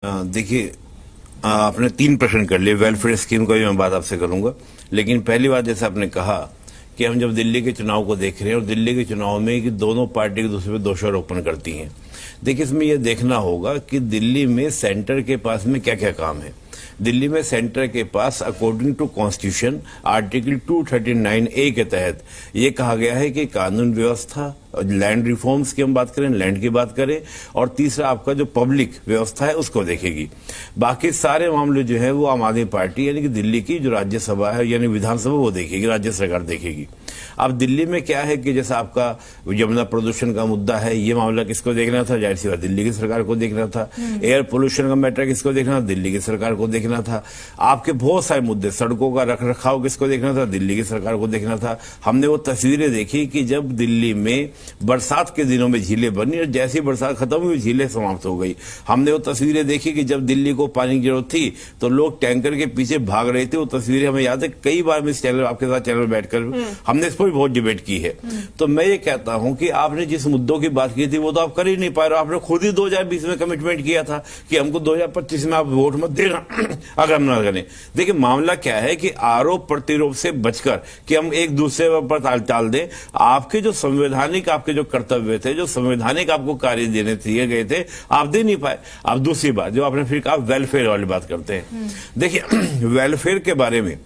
देखिए, आपने 3 प्रश्न कर लिए। वेलफेयर स्कीम का भी मैं बात आपसे करूंगा, लेकिन पहली बात जैसे आपने कहा कि हम जब दिल्ली के चुनाव को देख रहे हैं और दिल्ली के चुनाव में कि दोनों पार्टी एक दूसरे पे दोषारोपण करती हैं। देखिए, इसमें यह देखना होगा कि दिल्ली में सेंटर के पास में क्या क्या काम है। दिल्ली में सेंटर के पास according to constitution article 239A के तहत ये कहा गया है कि कानून व्यवस्था, लैंड रिफॉर्म्स की हम बात करें, लैंड की बात करें, और तीसरा आपका जो पब्लिक व्यवस्था है उसको देखेगी। बाकी सारे मामले जो है वो आम आदमी पार्टी यानी कि दिल्ली की जो राज्यसभा है यानी विधानसभा वो देखेगी, राज्य सरकार देखेगी। अब दिल्ली में क्या है कि जैसा आपका यमुना प्रदूषण का मुद्दा है, ये मामला किसको देखना था? जाहिर सी बात दिल्ली की सरकार को देखना था। एयर पोल्यूशन का मैटर किसको देखना था? दिल्ली की सरकार को देखना था। आपके बहुत सारे मुद्दे, सड़कों का रख रखाव किसको देखना था? दिल्ली की सरकार को देखना था। हमने वो तस्वीरें देखी कि जब दिल्ली में बरसात के दिनों में झीलें बनी और जैसी बरसात खत्म हुई झीलें समाप्त हो गई। हमने वो तस्वीरें देखी कि जब दिल्ली को पानी की जरूरत थी तो लोग टैंकर के पीछे भाग रहे थे। वो तस्वीरें हमें याद है, कई बार मैं इस चैनल आपके साथ चैनल बैठकर हमने इस पर भी बहुत डिबेट की है। तो मैं ये कहता हूं कि आपने जिस मुद्दों की बात की थी वो तो आप कर ही नहीं पा रहे। आपने खुद ही 2020 में कमिटमेंट किया था कि हमको 2025 में आप वोट मत देना अगर हम ना करें। देखिए, मामला क्या है कि आरोप प्रत्यारोप से बचकर कि हम एक दूसरे पर टाल दें। आपके जो संवैधानिक आपके जो कर्तव्य थे, जो संवैधानिक आपको कार्य देने दिए गए थे, आप दे नहीं पाए। अब दूसरी बात जो आपने फिर कहा, वेलफेयर वाली बात करते हैं। देखिए, वेलफेयर के बारे में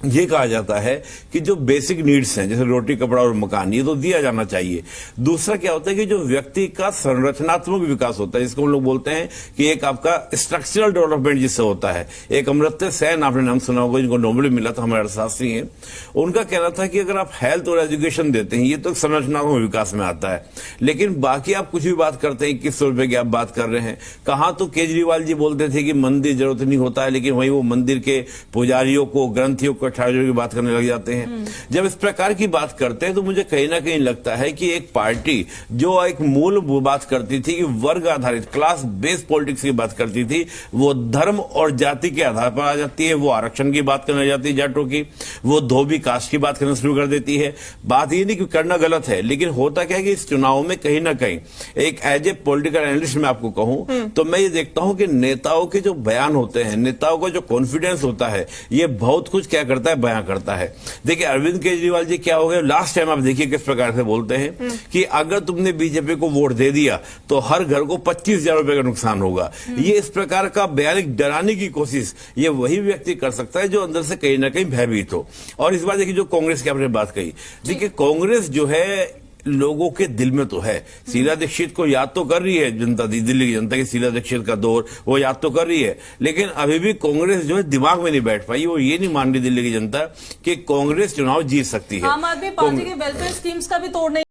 ये कहा जाता है कि जो बेसिक नीड्स हैं जैसे रोटी, कपड़ा और मकान, ये तो दिया जाना चाहिए। दूसरा क्या होता है कि जो व्यक्ति का संरचनात्मक विकास होता है, जिसको हम लोग बोलते हैं कि एक आपका स्ट्रक्चरल डेवलपमेंट जिससे होता है। एक अमर्त्य सेन आपने नाम सुना होगा, जिनको नोबेल मिला था, हमारे अर्थशास्त्री हैं। उनका कहना था कि अगर आप हेल्थ और एजुकेशन देते हैं, ये तो संरचनात्मक विकास में आता है, लेकिन बाकी आप कुछ भी बात करते हैं, 2100 रुपए की आप बात कर रहे हैं। कहां तो केजरीवाल जी बोलते थे कि मंदिर जरूरत नहीं होता है, लेकिन वही वो मंदिर के पुजारियों को, ग्रंथियों को की बात करने लग जाते हैं। जब इस प्रकार की बात करते हैं तो मुझे कहीं ना कहीं लगता है कि एक पार्टी जो एक मूल बात करती थी कि वर्ग आधारित क्लास बेस्ड पॉलिटिक्स की बात करती थी, वो धर्म और जाति के आधार पर आ जाती है। वो आरक्षण की बात करने जाती है, जाटों की, वो धोबी कास्ट की बात करना शुरू कर देती है। बात ये नहीं कि करना गलत है, लेकिन होता क्या है कि इस चुनाव में कहीं ना कहीं एक एज ए पॉलिटिकल एनालिस्ट मैं आपको कहूं तो मैं ये देखता हूं कि नेताओं के जो बयान होते हैं, नेताओं का जो कॉन्फिडेंस होता है, ये बहुत कुछ क्या करता है, बयां करता है। देखिए, अरविंद केजरीवाल जी क्या हो गए लास्ट टाइम, आप देखिए किस प्रकार से बोलते हैं कि अगर तुमने बीजेपी को वोट दे दिया तो हर घर को 25,000 रुपए का नुकसान होगा। ये इस प्रकार का बयान डराने की कोशिश ये वही व्यक्ति कर सकता है जो अंदर से कहीं ना कहीं भयभीत हो। और इस बार देखिए, जो कांग्रेस की आपने बात कही, देखिए कांग्रेस जो है लोगों के दिल में तो है। शीला दीक्षित को याद तो कर रही है जनता, दिल्ली की जनता की शीला दीक्षित का दौर वो याद तो कर रही है, लेकिन अभी भी कांग्रेस जो है दिमाग में नहीं बैठ पाई। वो ये नहीं मान रही दिल्ली की जनता कि कांग्रेस चुनाव जीत सकती है। आम आदमी पार्टी के वेलफेयर स्कीम्स का भी तोड़ नहीं